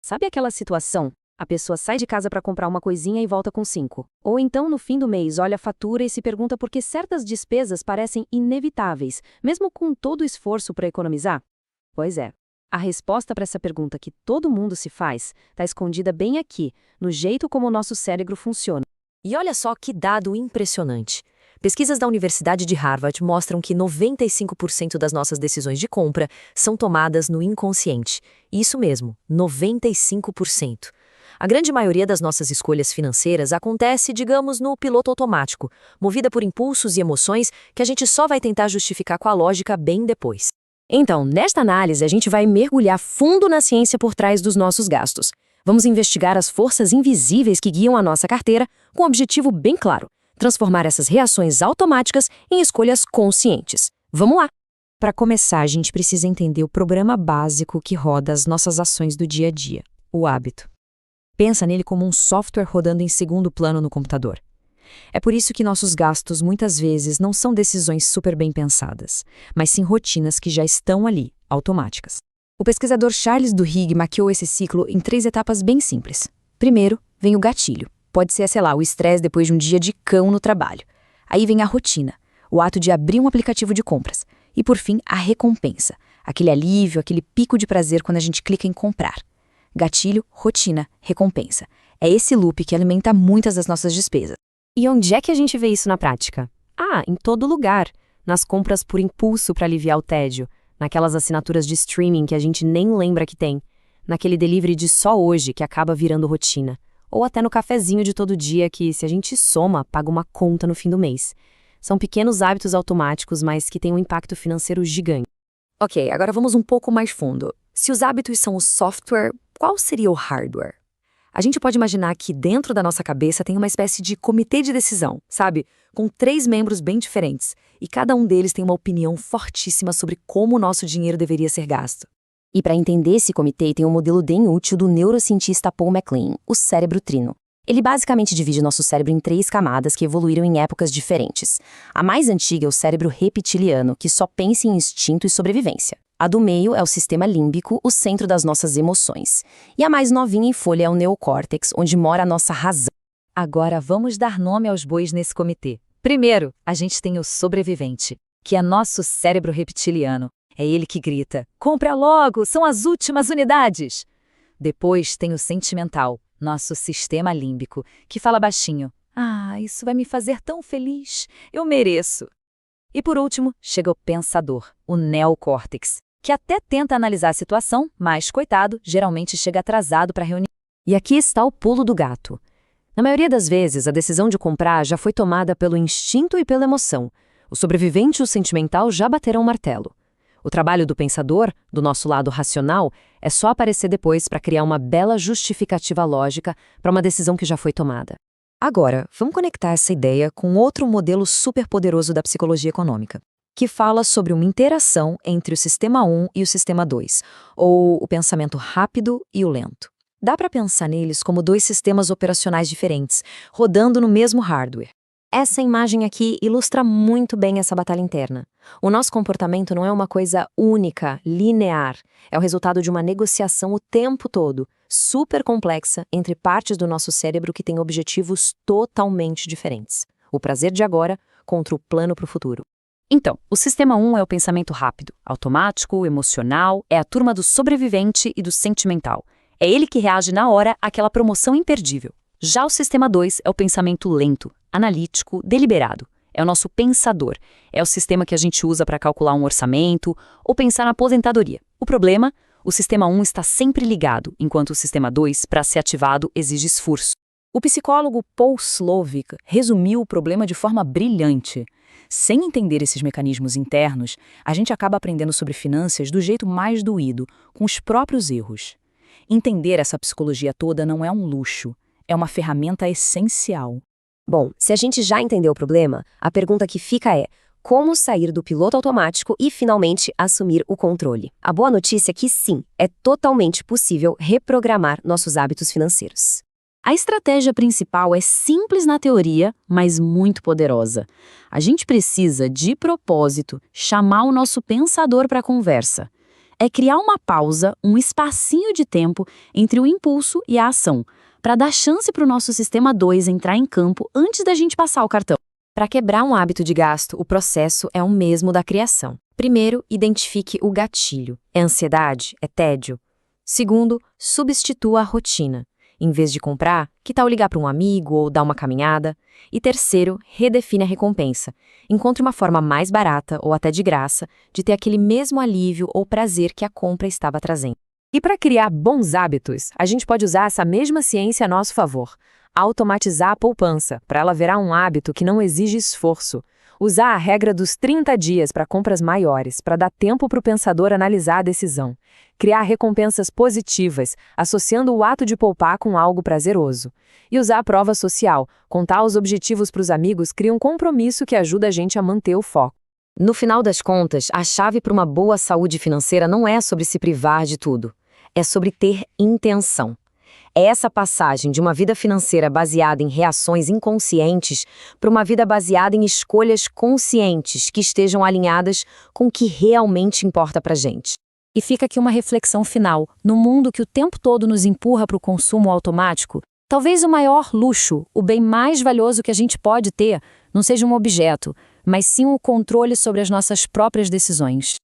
Sabe aquela situação? A pessoa sai de casa para comprar uma coisinha e volta com 5. Ou então, no fim do mês, olha a fatura e se pergunta por que certas despesas parecem inevitáveis, mesmo com todo o esforço para economizar? Pois é. A resposta para essa pergunta que todo mundo se faz está escondida bem aqui, no jeito como o nosso cérebro funciona. E olha só que dado impressionante. Pesquisas da Universidade de Harvard mostram que 95% das nossas decisões de compra são tomadas no inconsciente. Isso mesmo, 95%. A grande maioria das nossas escolhas financeiras acontece, digamos, no piloto automático, movida por impulsos e emoções que a gente só vai tentar justificar com a lógica bem depois. Então, nesta análise, a gente vai mergulhar fundo na ciência por trás dos nossos gastos. Vamos investigar as forças invisíveis que guiam a nossa carteira com um objetivo bem claro: transformar essas reações automáticas em escolhas conscientes. Vamos lá! Para começar, a gente precisa entender o programa básico que roda as nossas ações do dia a dia, o hábito. Pensa nele como um software rodando em segundo plano no computador. É por isso que nossos gastos muitas vezes não são decisões super bem pensadas, mas sim rotinas que já estão ali, automáticas. O pesquisador Charles Duhigg maquiou esse ciclo em 3 etapas bem simples. Primeiro, vem o gatilho. Pode ser, o estresse depois de um dia de cão no trabalho. Aí vem a rotina, o ato de abrir um aplicativo de compras. E por fim, a recompensa, aquele alívio, aquele pico de prazer quando a gente clica em comprar. Gatilho, rotina, recompensa. É esse loop que alimenta muitas das nossas despesas. E onde é que a gente vê isso na prática? Em todo lugar. Nas compras por impulso para aliviar o tédio, naquelas assinaturas de streaming que a gente nem lembra que tem, naquele delivery de só hoje que acaba virando rotina, ou até no cafezinho de todo dia que, se a gente soma, paga uma conta no fim do mês. São pequenos hábitos automáticos, mas que têm um impacto financeiro gigante. Ok, agora vamos um pouco mais fundo. Se os hábitos são o software, qual seria o hardware? A gente pode imaginar que dentro da nossa cabeça tem uma espécie de comitê de decisão, sabe? Com 3 membros bem diferentes, e cada um deles tem uma opinião fortíssima sobre como o nosso dinheiro deveria ser gasto. E para entender esse comitê, tem um modelo bem útil do neurocientista Paul MacLean, o cérebro trino. Ele basicamente divide nosso cérebro em 3 camadas que evoluíram em épocas diferentes. A mais antiga é o cérebro reptiliano, que só pensa em instinto e sobrevivência. A do meio é o sistema límbico, o centro das nossas emoções. E a mais novinha em folha é o neocórtex, onde mora a nossa razão. Agora vamos dar nome aos bois nesse comitê. Primeiro, a gente tem o sobrevivente, que é nosso cérebro reptiliano. É ele que grita: "Compra logo, são as últimas unidades!" Depois tem o sentimental, nosso sistema límbico, que fala baixinho: "Isso vai me fazer tão feliz, eu mereço." E por último, chega o pensador, o neocórtex, que até tenta analisar a situação, mas, coitado, geralmente chega atrasado para a reunião. E aqui está o pulo do gato. Na maioria das vezes, a decisão de comprar já foi tomada pelo instinto e pela emoção. O sobrevivente e o sentimental já bateram o martelo. O trabalho do pensador, do nosso lado racional, é só aparecer depois para criar uma bela justificativa lógica para uma decisão que já foi tomada. Agora, vamos conectar essa ideia com outro modelo superpoderoso da psicologia econômica, que fala sobre uma interação entre o sistema 1 e o sistema 2, ou o pensamento rápido e o lento. Dá para pensar neles como 2 sistemas operacionais diferentes, rodando no mesmo hardware. Essa imagem aqui ilustra muito bem essa batalha interna. O nosso comportamento não é uma coisa única, linear. É o resultado de uma negociação o tempo todo, super complexa, entre partes do nosso cérebro que têm objetivos totalmente diferentes. O prazer de agora contra o plano para o futuro. Então, o sistema 1 é o pensamento rápido, automático, emocional, é a turma do sobrevivente e do sentimental. É ele que reage na hora àquela promoção imperdível. Já o sistema 2 é o pensamento lento, analítico, deliberado. É o nosso pensador. É o sistema que a gente usa para calcular um orçamento ou pensar na aposentadoria. O problema? O sistema 1 está sempre ligado, enquanto o sistema 2, para ser ativado, exige esforço. O psicólogo Paul Slovic resumiu o problema de forma brilhante. Sem entender esses mecanismos internos, a gente acaba aprendendo sobre finanças do jeito mais doído, com os próprios erros. Entender essa psicologia toda não é um luxo, é uma ferramenta essencial. Bom, se a gente já entendeu o problema, a pergunta que fica é: como sair do piloto automático e finalmente assumir o controle? A boa notícia é que sim, é totalmente possível reprogramar nossos hábitos financeiros. A estratégia principal é simples na teoria, mas muito poderosa. A gente precisa, de propósito, chamar o nosso pensador para a conversa. é criar uma pausa, um espacinho de tempo entre o impulso e a ação, para dar chance para o nosso sistema 2 entrar em campo antes da gente passar o cartão. Para quebrar um hábito de gasto, o processo é o mesmo da criação. Primeiro, identifique o gatilho. É ansiedade? É tédio? Segundo, substitua a rotina. Em vez de comprar, que tal ligar para um amigo ou dar uma caminhada? E terceiro, redefine a recompensa. Encontre uma forma mais barata ou até de graça de ter aquele mesmo alívio ou prazer que a compra estava trazendo. E para criar bons hábitos, a gente pode usar essa mesma ciência a nosso favor. Automatizar a poupança, para ela virar um hábito que não exige esforço. Usar a regra dos 30 dias para compras maiores, para dar tempo para o pensador analisar a decisão. Criar recompensas positivas, associando o ato de poupar com algo prazeroso. E usar a prova social, contar os objetivos para os amigos cria um compromisso que ajuda a gente a manter o foco. No final das contas, a chave para uma boa saúde financeira não é sobre se privar de tudo. É sobre ter intenção. É essa passagem de uma vida financeira baseada em reações inconscientes para uma vida baseada em escolhas conscientes que estejam alinhadas com o que realmente importa para a gente. E fica aqui uma reflexão final. No mundo que o tempo todo nos empurra para o consumo automático, talvez o maior luxo, o bem mais valioso que a gente pode ter, não seja um objeto, mas sim o controle sobre as nossas próprias decisões.